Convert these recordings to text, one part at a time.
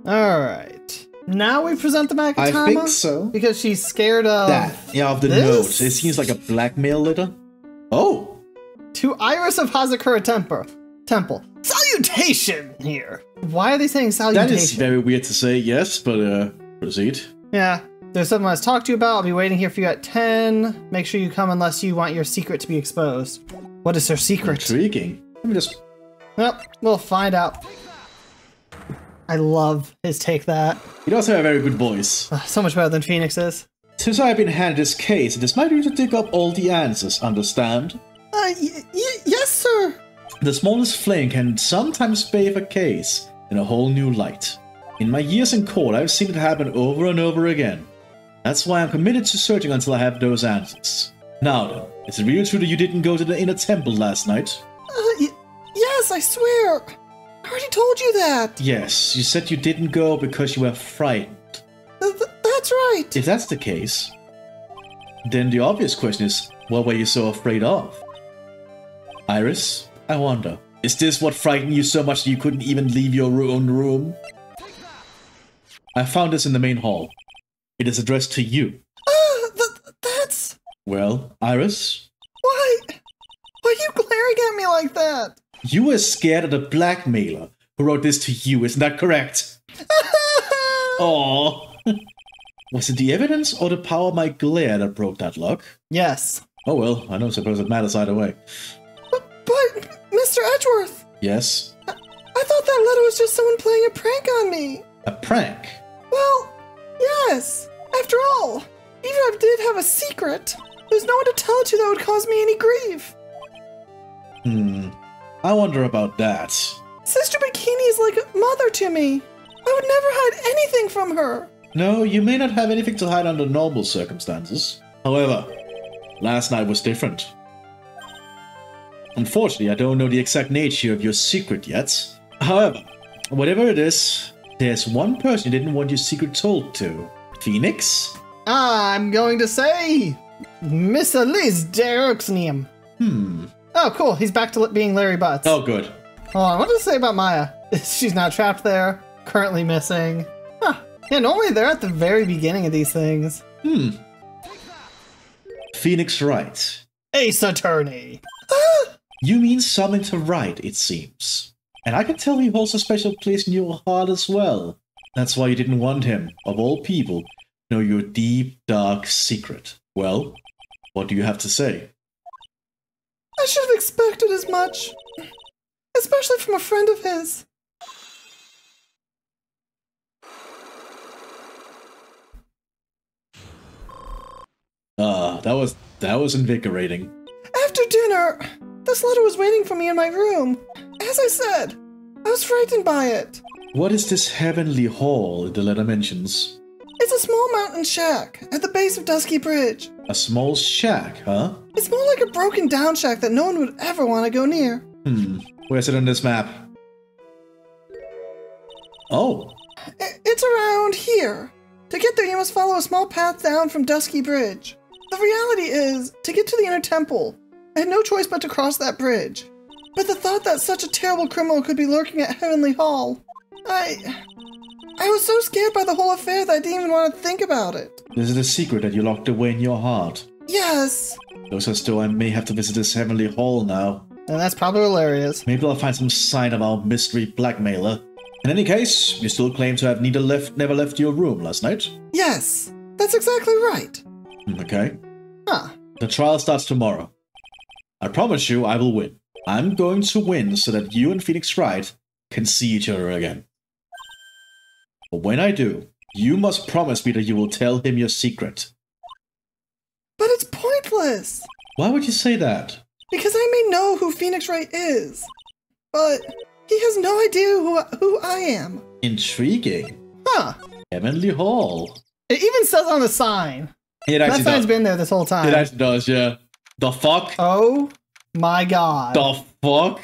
Alright. Now we present the Makatama? I think so. Because she's scared of that. Yeah, of the this? note. It seems like a blackmail letter. Oh! To Iris of Hazakura Temple. Salutation here! Why are they saying salutation? That is very weird to say, yes, but proceed. Yeah. There's something I want to talk to you about. I'll be waiting here for you at 10. Make sure you come unless you want your secret to be exposed. What is her secret? Intriguing. Let me just... Well, we'll find out. I love his take that. He does have a very good voice. So much better than Phoenix's. Since I have been handed this case, it is my duty to dig up all the answers, understand? Yes, sir. The smallest flame can sometimes bathe a case in a whole new light. In my years in court, I've seen it happen over and over again. That's why I'm committed to searching until I have those answers. Now then, is it really true that you didn't go to the inner temple last night? Yes, I swear. I already told you that. Yes, you said you didn't go because you were frightened. That's right. If that's the case, then the obvious question is, what were you so afraid of? Iris, I wonder, is this what frightened you so much that you couldn't even leave your own room? I found this in the main hall. It is addressed to you. That's... Well, Iris? Why are you glaring at me like that? You were scared of the blackmailer who wrote this to you, isn't that correct? Aww. Was it the evidence or the power of my glare that broke that lock? Yes. Oh well, I don't suppose it matters either way. But Mr. Edgeworth! Yes? I thought that letter was just someone playing a prank on me. A prank? Well, yes. After all, even if I did have a secret, there's no one to tell it to that would cause me any grief. I wonder about that. Sister Bikini is like a mother to me. I would never hide anything from her. No, you may not have anything to hide under normal circumstances. However, last night was different. Unfortunately, I don't know the exact nature of your secret yet. However, whatever it is, there's one person you didn't want your secret told to. Phoenix? I'm going to say... Miss Elise Deruxnium. Oh, cool. He's back to being Larry Butts. Oh, good. Hold on, what did it say about Maya? She's now trapped there, currently missing. Huh. Yeah, normally they're at the very beginning of these things. Phoenix Wright. Ace Attorney. You mean something to Wright, it seems. And I can tell he holds a special place in your heart as well. That's why you didn't want him, of all people, to know your deep, dark secret. Well, what do you have to say? I should have expected as much. Especially from a friend of his. That was invigorating. After dinner, this letter was waiting for me in my room. As I said, I was frightened by it. What is this heavenly hall the letter mentions? It's a small mountain shack at the base of Dusky Bridge. A small shack, huh? It's more like a broken down shack that no one would ever want to go near. Where's it on this map? Oh. It's around here. To get there, you must follow a small path down from Dusky Bridge. The reality is, to get to the inner temple, I had no choice but to cross that bridge. But the thought that such a terrible criminal could be lurking at Heavenly Hall, I was so scared by the whole affair that I didn't even want to think about it. This is a secret that you locked away in your heart. Yes. Looks as though I may have to visit this Heavenly Hall now. And that's probably hilarious. Maybe I'll find some sign of our mystery blackmailer. In any case, you still claim to have never left your room last night? Yes, that's exactly right. Okay. Huh. The trial starts tomorrow. I promise you I will win. I'm going to win so that you and Phoenix Wright can see each other again. But when I do, you must promise me that you will tell him your secret. But it's pointless. Why would you say that? Because I may know who Phoenix Wright is, but he has no idea who I am. Intriguing. Huh. Heavenly Hall. It even says on the sign. That sign's been there this whole time. It actually does, yeah. The fuck? Oh my god. The fuck?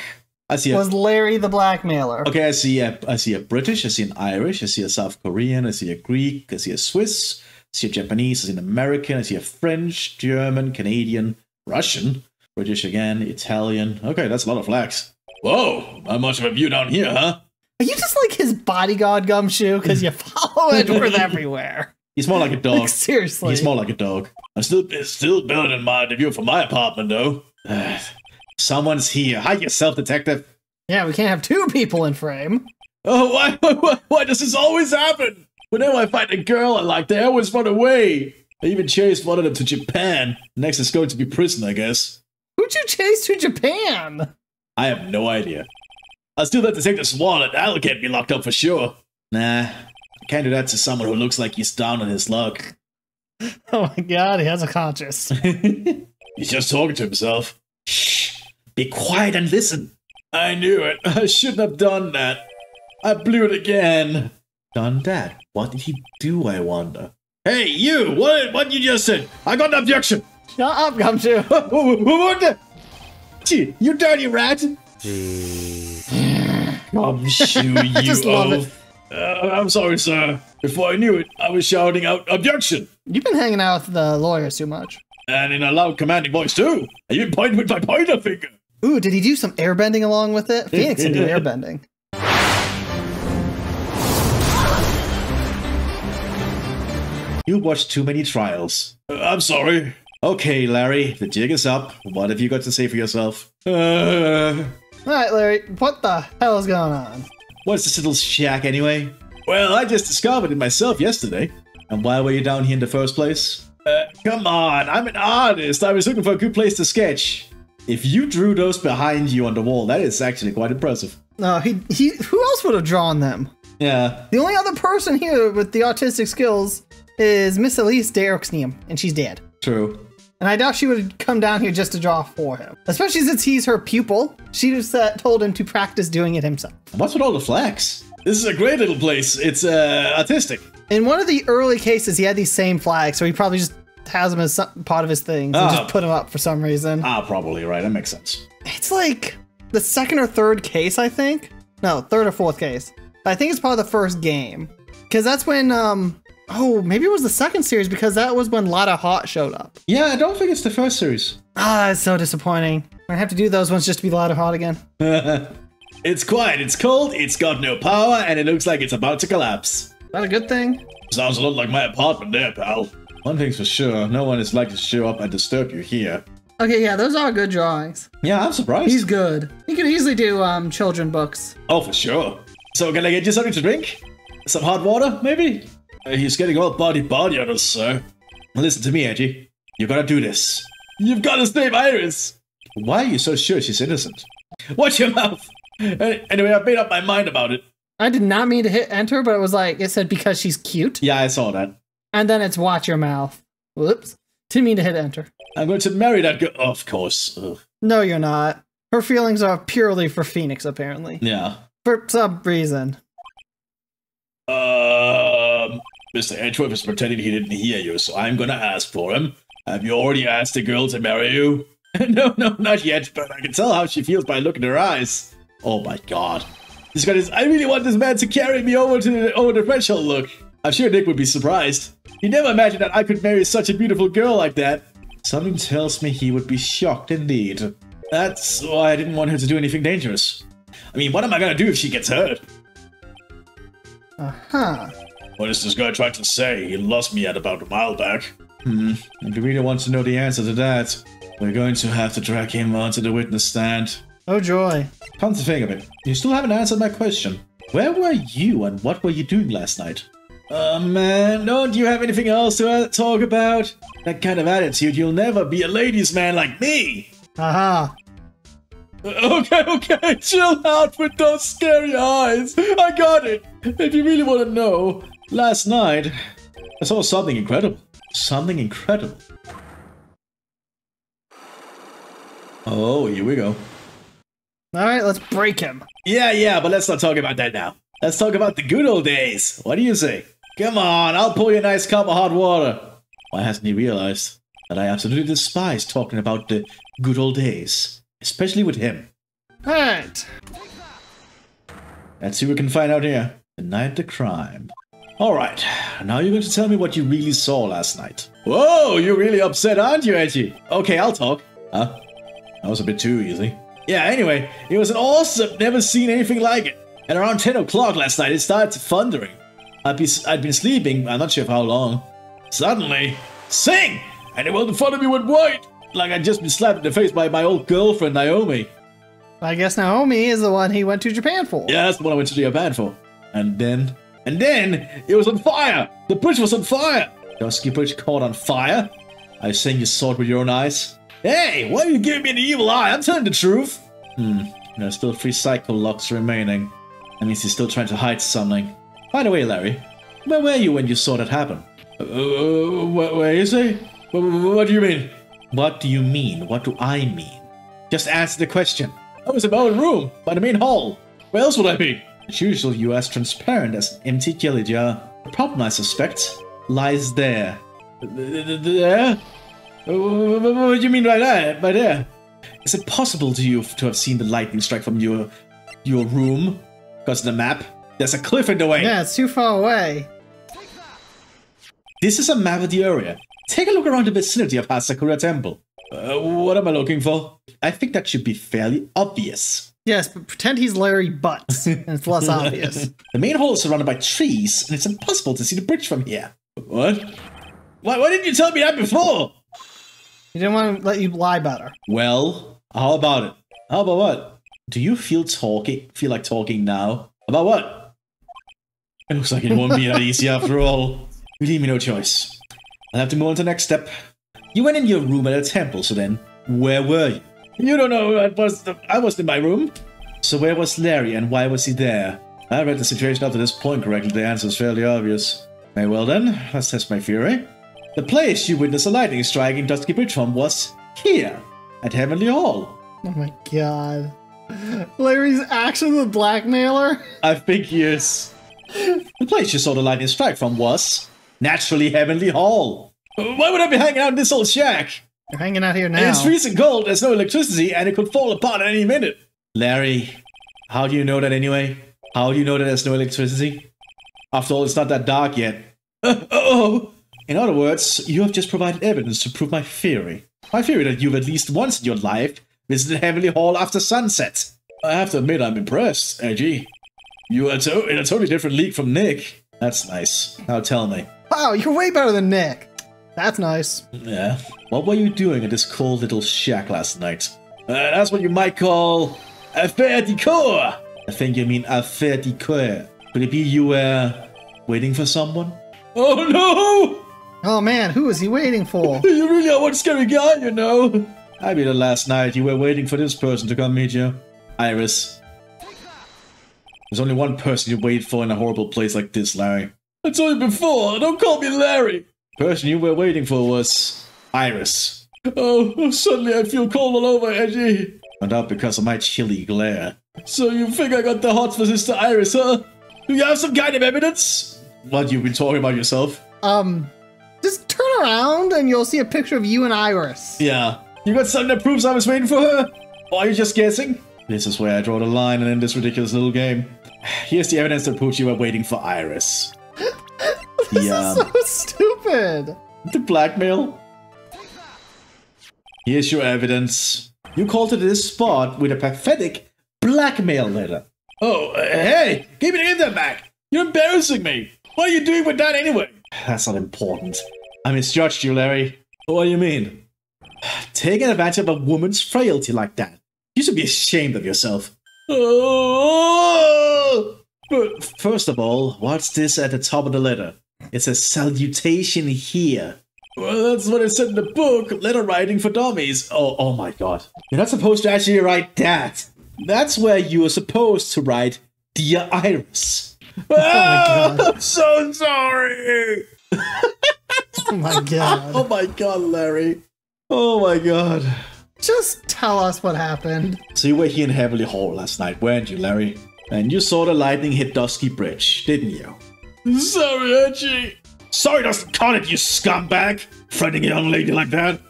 I see Was Larry the blackmailer? Okay, I see a British, I see an Irish, I see a South Korean, I see a Greek, I see a Swiss, I see a Japanese, I see an American, I see a French, German, Canadian, Russian, British again, Italian. Okay, that's a lot of flags. Whoa, not much of a view down here, huh? Are you just like his bodyguard, Gumshoe? Because you follow Edgeworth everywhere. He's more like a dog. Like, seriously. He's more like a dog. It's still better than my view from my apartment, though. Someone's here. Hide yourself, detective. Yeah, we can't have 2 people in frame. Oh, why does this always happen? Whenever I find a girl I like, they always run away. I even chased one of them to Japan. Next is going to be prison, I guess. Who'd you chase to Japan? I have no idea. I'll steal that detective's wallet. That'll get me locked up for sure. Nah, I can't do that to someone who looks like he's down on his luck. Oh my god, he has a conscience. He's just talking to himself. Shh, be quiet and listen. I knew it. I shouldn't have done that. I blew it again. Done that? What did he do, I wonder? Hey, you! What you just said? I got an objection! Shut up, Gumshoe! What the? Gee, you dirty rat! Gumshoe, you I just love it. I'm sorry, sir. Before I knew it, I was shouting out, objection! You've been hanging out with the lawyers too much. And in a loud, commanding voice, too. I even pointed with my pointer finger. Ooh, did he do some airbending along with it? Phoenix can do airbending. You watched too many trials. I'm sorry. Okay, Larry, the jig is up. What have you got to say for yourself? Alright, Larry, what the hell is going on? What's this little shack anyway? Well, I just discovered it myself yesterday. And why were you down here in the first place? Come on, I'm an artist. I was looking for a good place to sketch. If you drew those behind you on the wall, that is actually quite impressive. No, who else would have drawn them? Yeah. The only other person here with the artistic skills is Miss Elise Derricksneam, and she's dead. True. And I doubt she would come down here just to draw for him. Especially since he's her pupil. She just told him to practice doing it himself. What's with all the flags? This is a great little place. It's artistic. In one of the early cases, he had these same flags, so he probably just has them as part of his things and just put them up for some reason. Probably right. That makes sense. It's like the 2nd or 3rd case, I think. No, 3rd or 4th case. I think it's part of the first game. Because that's when, oh, maybe it was the 2nd series because that was when Lotta Hot showed up. Yeah, I don't think it's the first series. It's so disappointing. I have to do those ones just to be Lotta Hot again. It's quiet, it's cold, it's got no power, and it looks like it's about to collapse. Is that a good thing? Sounds a lot like my apartment there, pal. One thing's for sure, no one is likely to show up and disturb you here. Okay, yeah, those are good drawings. Yeah, I'm surprised. He's good. He could easily do children books. Oh, for sure. So can I get you something to drink? Some hot water, maybe? He's getting all body on us, sir. Listen to me, Edgy. You gotta do this. You've gotta save Iris! Why are you so sure she's innocent? Watch your mouth! Anyway, I've made up my mind about it. I did not mean to hit enter, but it was like, it said because she's cute. Yeah, I saw that. And then it's watch your mouth. Whoops. Didn't mean to hit enter. I'm going to marry that girl. Oh, of course. Ugh. No, you're not. Her feelings are purely for Phoenix, apparently. Yeah. For some reason. Mr. Edgeworth is pretending he didn't hear you, so I'm gonna ask for him. Have you already asked the girl to marry you? No, not yet, but I can tell how she feels by looking at her eyes. Oh my god. This guy is, I really want this man to carry me over the threshold look. I'm sure Nick would be surprised. He never imagined that I could marry such a beautiful girl like that. Something tells me he would be shocked indeed. That's why I didn't want her to do anything dangerous. I mean, what am I gonna do if she gets hurt? Uh-huh. What is this guy trying to say? He lost me at about a mile back. If you really want to know the answer to that, we're going to have to drag him onto the witness stand. Oh joy. Come to think of it, you still haven't answered my question. Where were you and what were you doing last night? Man, don't you have anything else to talk about? That kind of attitude, you'll never be a ladies' man like me! Aha. Okay, chill out with those scary eyes. I got it. If you really want to know, last night, I saw something incredible. Something incredible. Oh, here we go. Alright, let's break him. Yeah, but let's not talk about that now. Let's talk about the good old days. What do you say? Come on, I'll pour you a nice cup of hot water. Why hasn't he realized that I absolutely despise talking about the good old days? Especially with him. Alright. Let's see what we can find out here. The night the crime. Alright, now you're going to tell me what you really saw last night. Whoa, you're really upset, aren't you, Edgy? Okay, I'll talk. Huh? That was a bit too easy. Yeah, anyway, it was an awesome, never seen anything like it. And around 10 o'clock last night, it started thundering. I'd been sleeping, I'm not sure for how long. Suddenly, sing! And it was in front of me with Wright, like I'd just been slapped in the face by my old girlfriend, Naomi. I guess Naomi is the one he went to Japan for. Yeah, that's the one I went to Japan for. And then, it was on fire! The bridge was on fire! Dusky Bridge caught on fire? I seen you saw it with your own eyes. Hey, why are you giving me an evil eye? I'm telling the truth. There's still 3 cycle locks remaining. That means he's still trying to hide something. By the way, Larry, where were you when you saw that happen? Where is he? What do you mean? What do you mean? What do I mean? Just answer the question. I was in my own room, by the main hall. Where else would I be? As usual, you're as transparent as an empty jelly jar. The problem, I suspect, lies there. There? What do you mean by that? By there? Is it possible to you to have seen the lightning strike from your room? Because of the map? There's a cliff in the way. Yeah, it's too far away. This is a map of the area. Take a look around the vicinity of Hasakura Temple. What am I looking for? I think that should be fairly obvious. Yes, but pretend he's Larry Butts, and it's less obvious. The main hall is surrounded by trees, and it's impossible to see the bridge from here. What? Why didn't you tell me that before? He didn't want to let you lie better. Well, how about it? How about what? Do you feel like talking now? About what? It looks like it won't be that easy after all. You leave me no choice. I'll have to move on to the next step. You went in your room at a temple, so then, where were you? You don't know, I wasn't in my room. So where was Larry and why was he there? I read the situation up to this point correctly, the answer is fairly obvious. Very well then, let's test my theory. The place you witnessed a lightning strike in Dusky Bridge from was here, at Heavenly Hall. Oh my god. Larry's actually the blackmailer? I think he is. The place you saw the lightning strike from was, naturally, Heavenly Hall. Why would I be hanging out in this old shack? You're hanging out here now. And it's freezing cold, there's no electricity, and it could fall apart at any minute. Larry, how do you know that anyway? How do you know that there's no electricity? After all, it's not that dark yet. In other words, you have just provided evidence to prove my theory. My theory that you've at least once in your life visited Heavenly Hall after sunset. I have to admit I'm impressed, Edgy. You are in a totally different league from Nick. That's nice. Now tell me. Wow, you're way better than Nick. That's nice. Yeah. What were you doing in this cold little shack last night? That's what you might call a faire decor. I think you mean a faire decor. Could it be you were waiting for someone? Oh no! Oh man, who is he waiting for? You really are one scary guy, you know. I bet last night you were waiting for this person to come meet you. Iris. There's only one person you wait for in a horrible place like this, Larry. I told you before, don't call me Larry. The person you were waiting for was Iris. Oh, suddenly I feel cold all over, Edgy. And up because of my chilly glare. So you think I got the hots for Sister Iris, huh? Do you have some kind of evidence? What, you've been talking about yourself? Just turn around and you'll see a picture of you and Iris. Yeah. You got something that proves I was waiting for her? Or are you just guessing? This is where I draw the line and end this ridiculous little game. Here's the evidence that proves you were waiting for Iris. This is so stupid. The blackmail? Here's your evidence. You called to this spot with a pathetic blackmail letter. Oh, hey! Give me that back! You're embarrassing me! What are you doing with that anyway? That's not important. I misjudged you, Larry. What do you mean? Taking advantage of a woman's frailty like that. You should be ashamed of yourself. Oh! But first of all, what's this at the top of the letter? It says salutation here. Well, that's what it said in the book, Letter Writing for Dummies. Oh my god. You're not supposed to actually write that. That's where you are supposed to write, Dear Iris. Oh my god. I'm so sorry. Oh my god. Oh my god, Larry. Oh my god. Just tell us what happened. So you were here in Heavenly Hall last night, weren't you, Larry? And you saw the lightning hit Dusky Bridge, didn't you? Sorry, Archie. Sorry doesn't cut it, you scumbag. Threatening a young lady like that.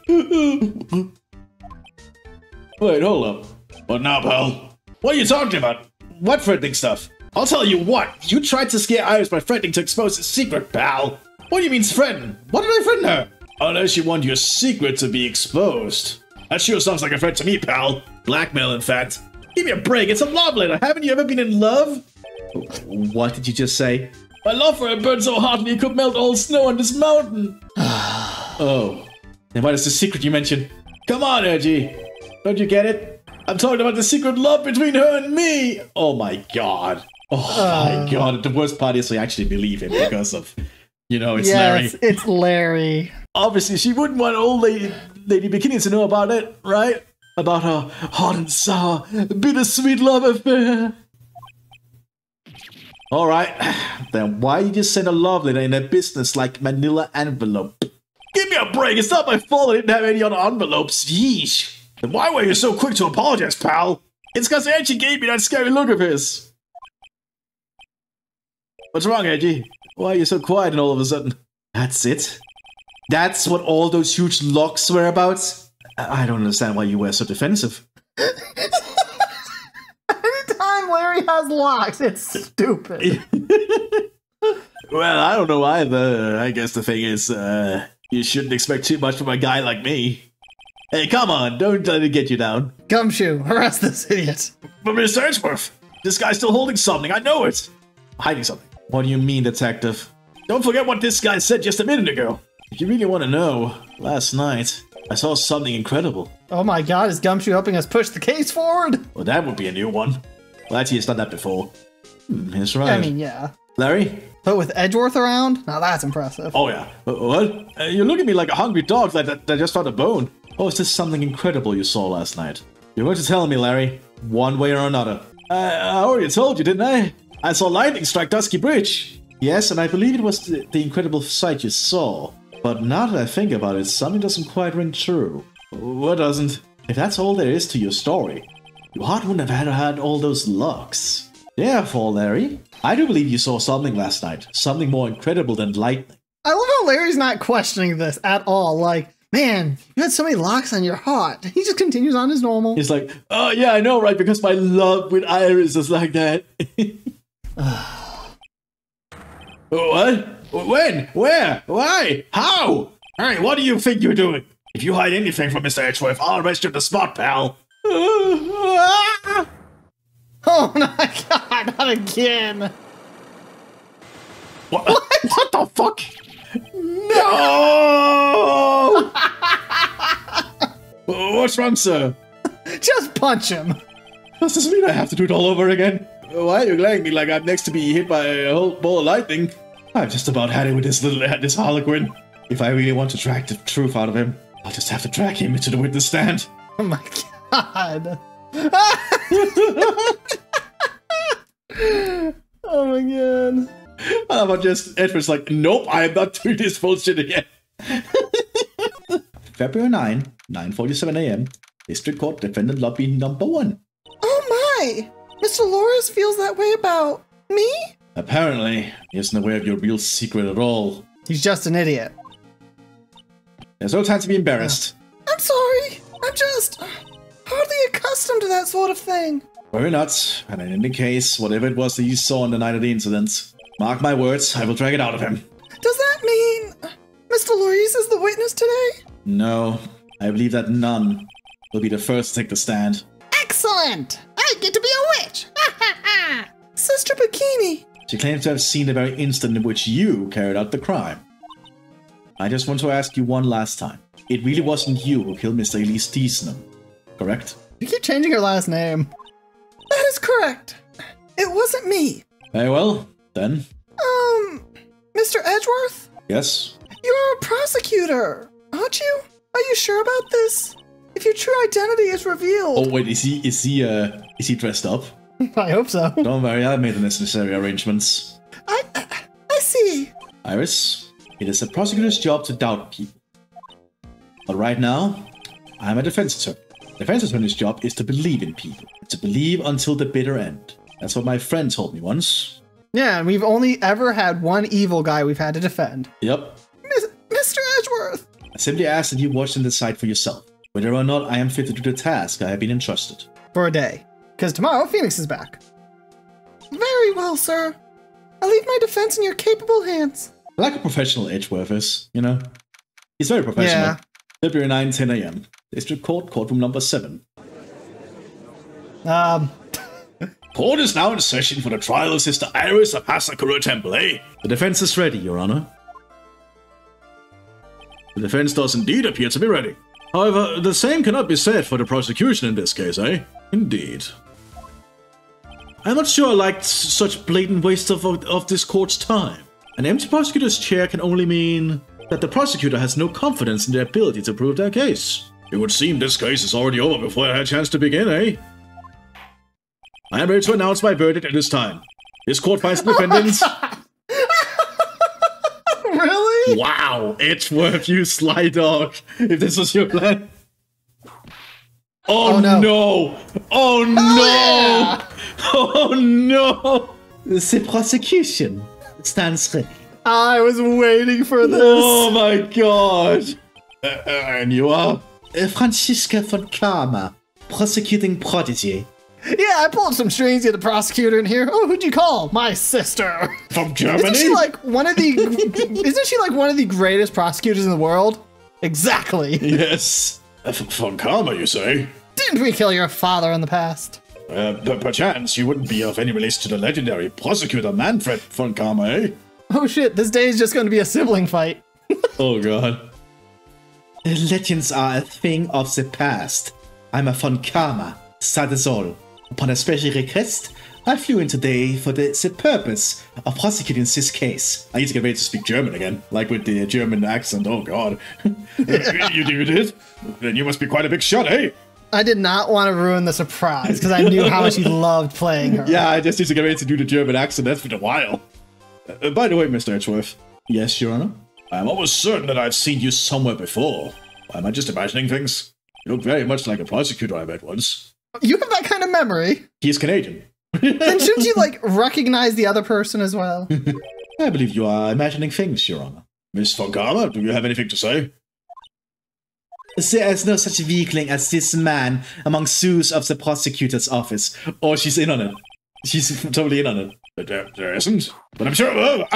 Wait, hold up. What now, pal? What are you talking about? What threatening stuff? I'll tell you what. You tried to scare Iris by threatening to expose his secret, pal. What do you mean threaten? What did I threaten her? Unless you want your secret to be exposed. That sure sounds like a threat to me, pal. Blackmail, in fact. Give me a break, it's a love letter. Haven't you ever been in love? What did you just say? My love for her burned so hotly it could melt all snow on this mountain. Oh. Then what is the secret you mentioned? Come on, Ergie. Don't you get it? I'm talking about the secret love between her and me. Oh my god. Oh my god. The worst part is I actually believe him because of, you know, it's Larry. Yes, it's Larry. Obviously, she wouldn't want old Lady Bikini to know about it, right? About her hot and sour, bittersweet love affair. Alright, then why did you send a love letter in a business-like manila envelope? Give me a break, it's not my fault I didn't have any other envelopes, yeesh. Then why were you so quick to apologize, pal? It's because Edgy gave me that scary look of his. What's wrong, Edgy? Why are you so quiet and all of a sudden? That's it? That's what all those huge locks were about? I don't understand why you were so defensive. Anytime Larry has locks, it's stupid. Well, I don't know either. I guess the thing is, you shouldn't expect too much from a guy like me. Hey, come on, don't let it get you down. Gumshoe, arrest this idiot. But Mr. Edgeworth, this guy's still holding something, I know it. Hiding something. What do you mean, detective? Don't forget what this guy said just a minute ago. If you really want to know, last night, I saw something incredible. Oh my god, is Gumshoe helping us push the case forward? Well, that would be a new one. Glad he's done that before. That's right. I mean, yeah. Larry? But with Edgeworth around? Now that's impressive. Oh yeah. What? You look at me like a hungry dog that just found a bone. Oh, is this something incredible you saw last night? You're going to tell me, Larry, one way or another. I already told you, didn't I? I saw lightning strike Dusky Bridge. Yes, and I believe it was the incredible sight you saw. But now that I think about it, something doesn't quite ring true. What doesn't? If that's all there is to your story, your heart wouldn't have had all those locks. Therefore, Larry, I do believe you saw something last night. Something more incredible than lightning. I love how Larry's not questioning this at all. Like, man, you had so many locks on your heart. He just continues on as normal. He's like, oh yeah, I know, right? Because my love with Iris is like that. What? When? Where? Why? How? Hey, what do you think you're doing? If you hide anything from Mr. Edgeworth, I'll arrest you on the spot, pal. Oh my god, not again. What the fuck? No! What's wrong, sir? Just punch him. Does this mean I have to do it all over again? Why are you glaring at me like I'm next to be hit by a whole ball of lightning? I've just about had it with this Harlequin. If I really want to track the truth out of him, I'll just have to drag him into the witness stand. Oh my god. Oh my god. I'm just Edward's like, nope, I am not doing this bullshit again. February 9, 9:47 a.m. District Court Defendant Lobby number 1. Oh my! Mr. Loris feels that way about me? Apparently, he isn't aware of your real secret at all. He's just an idiot. There's no time to be embarrassed. I'm sorry. I'm just hardly accustomed to that sort of thing. Worry not, and in any case, whatever it was that you saw on the night of the incident, mark my words, I will drag it out of him. Does that mean Mr. Loris is the witness today? No, I believe that none will be the first to take the stand. Excellent! I get to be a witch! Sister Bikini! She claims to have seen the very instant in which you carried out the crime. I just want to ask you one last time. It really wasn't you who killed Mr. Elise Deasnam, correct? You keep changing her last name. That is correct. It wasn't me. Very well, then. Mr. Edgeworth? Yes? You're a prosecutor, aren't you? Are you sure about this? If your true identity is revealed... Oh wait, is he dressed up? I hope so. Don't worry, I made the necessary arrangements. I see. Iris, it is a prosecutor's job to doubt people. But right now, I'm a defense attorney. Defense attorney's job is to believe in people. To believe until the bitter end. That's what my friend told me once. Yeah, and we've only ever had one evil guy we've had to defend. Yep. Mr. Edgeworth! I simply ask that you watch and decide for yourself whether or not I am fit to do the task I have been entrusted. For a day. Because tomorrow, Phoenix is back. Very well, sir. I'll leave my defense in your capable hands. Like a professional Edgeworth is, you know? He's very professional. Yeah. February 9, 10 a.m. District Court, courtroom number 7. Court is now in session for the trial of Sister Iris of Hasakura Temple, eh? The defense is ready, Your Honor. The defense does indeed appear to be ready. However, the same cannot be said for the prosecution in this case, eh? Indeed. I'm not sure I liked such blatant waste of this court's time. An empty prosecutor's chair can only mean that the prosecutor has no confidence in their ability to prove their case. It would seem this case is already over before I had a chance to begin, eh? I am ready to announce my verdict at this time. This court finds the defendants... Really? Wow, Edgeworth, you sly dog. If this was your plan. Oh no! Oh no! Yeah. Oh no! The prosecution stands ready. I was waiting for this. Oh my god! And you are? Franziska von Karma, prosecuting prodigy. Yeah, I pulled some strings to get the prosecutor in here. Oh, who'd you call? My sister. From Germany? Isn't she like one of the greatest prosecutors in the world? Exactly. Yes. Von Karma, you say? Didn't we kill your father in the past? Perchance you wouldn't be of any relation to the legendary prosecutor Manfred von Karma, eh? Oh shit, this day is just going to be a sibling fight. Oh god. Legends are a thing of the past. I'm a von Karma, that is all. Upon a special request, I flew in today for the purpose of prosecuting this case. I need to get ready to speak German again, like with the German accent, oh god. You did? Then you must be quite a big shot, eh? I did not want to ruin the surprise, because I knew how much he loved playing her. Yeah, I just need to get ready to do the German accent, that's been a while. By the way, Mr. Edgeworth. Yes, Your Honor? I'm almost certain that I've seen you somewhere before. Am I just imagining things? You look very much like a prosecutor I met once. You have that kind of memory. He's Canadian. Then shouldn't you, like, recognize the other person as well? I believe you are imagining things, Your Honor. Miss von Karma, do you have anything to say? There is no such weakling as this man among those of the prosecutor's office. Oh, she's in on it. She's totally in on it. But there isn't. But I'm sure...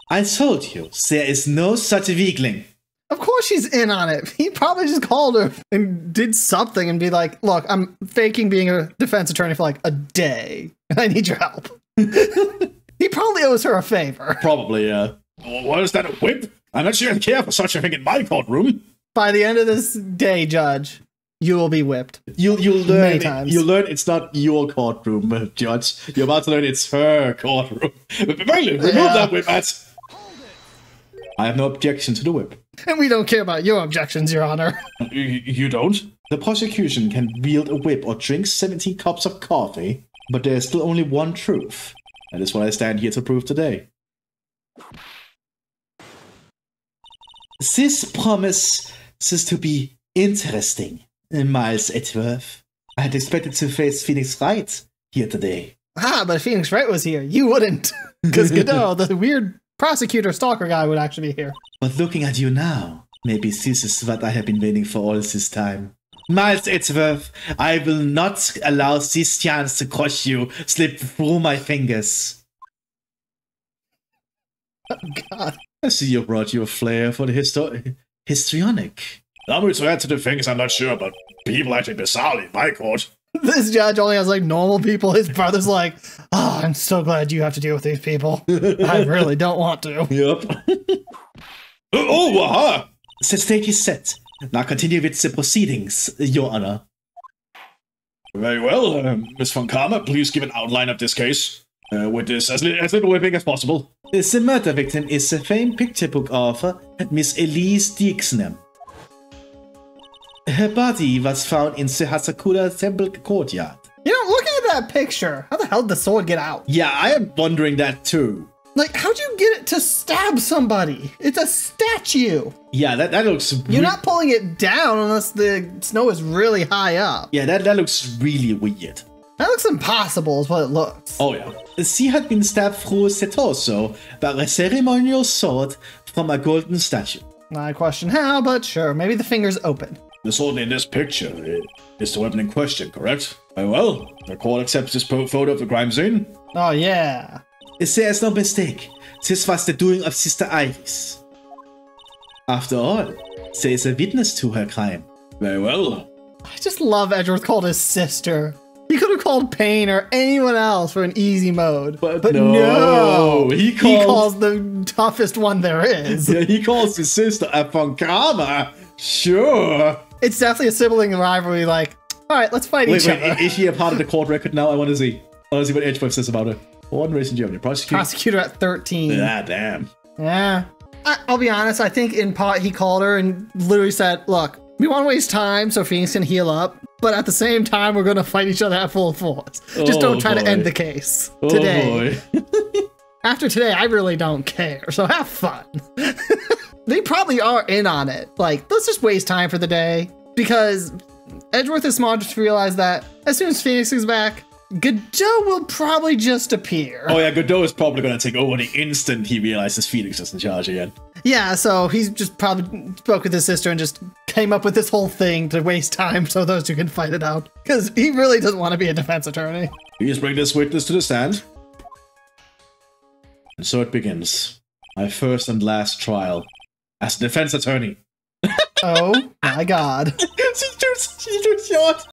I told you, there is no such weakling. Of course she's in on it. He probably just called her and did something and be like, look, I'm faking being a defense attorney for like a day, and I need your help. He probably owes her a favor. Probably, yeah. What is that, a whip? I'm not sure I care for such a thing in my courtroom. By the end of this day, Judge, you will be whipped. You'll learn many times. You'll learn it's not your courtroom, Judge. You're about to learn it's her courtroom. Remove that whip, Matt. I have no objection to the whip. And we don't care about your objections, Your Honor. You don't? The prosecution can wield a whip or drink 17 cups of coffee, but there is still only one truth. That is what I stand here to prove today. This promises to be interesting, Miles Edgeworth. I had expected to face Phoenix Wright here today. Ah, but if Phoenix Wright was here, you wouldn't. Because Godot, the weird prosecutor stalker guy, would actually be here. But looking at you now, maybe this is what I have been waiting for all this time. Miles Edgeworth, I will not allow this chance to crush you slip through my fingers. Oh, God. I see you brought you a flair for the histrionic. I'm to add to the things I'm not sure, but people acting bizarrely in my court. This judge only has like normal people. His brother's like, oh, I'm so glad you have to deal with these people. I really don't want to. Yep. Oh, aha! The stage is set. Now continue with the proceedings, Your Honor. Very well, Miss von Karma, please give an outline of this case. With this as little whipping as possible. The murder victim is the famed picture book author, Miss Elise Dixon. Her body was found in the Hasakura Temple courtyard. You know, looking at that picture, how the hell did the sword get out? Yeah, I am wondering that too. Like, how'd you get it to stab somebody? It's a statue. Yeah, that looks... You're not pulling it down unless the snow is really high up. Yeah, that looks really weird. That looks impossible is what it looks. Oh, yeah. She had been stabbed through the torso by a ceremonial sword from a golden statue. I question how, but sure, maybe the finger's open. The sword in this picture is the weapon in question, correct? Very well. The court accepts this photo of the crime scene. Oh, yeah. There is no mistake. This was the doing of Sister Iris. After all, there is a witness to her crime. Very well. I just love Edgeworth called his sister. He could have called Pain or anyone else for an easy mode. But no, he calls the toughest one there is. Yeah, he calls his sister a Funkama. Sure. It's definitely a sibling rivalry, like, all right, let's fight each other. Is she a part of the court record now? I want to see. I want to see what Edgeworth says about her. One race in Germany. Prosecutor at 13. Ah, damn. Yeah. I'll be honest, I think in part he called her and literally said, look, we want to waste time so Phoenix can heal up, but at the same time, we're going to fight each other at full force. Just don't try to end the case today. After today, I really don't care, so have fun. They probably are in on it. Like, let's just waste time for the day, because Edgeworth is smart to realize that as soon as Phoenix is back, Godot will probably just appear. Oh yeah, Godot is probably going to take over the instant he realizes Phoenix is in charge again. Yeah, so he's just probably spoke with his sister and just came up with this whole thing to waste time so those two can fight it out. Because he really doesn't want to be a defense attorney. Please bring this witness to the stand. And so it begins. My first and last trial as a defense attorney. Oh my god. She's too short.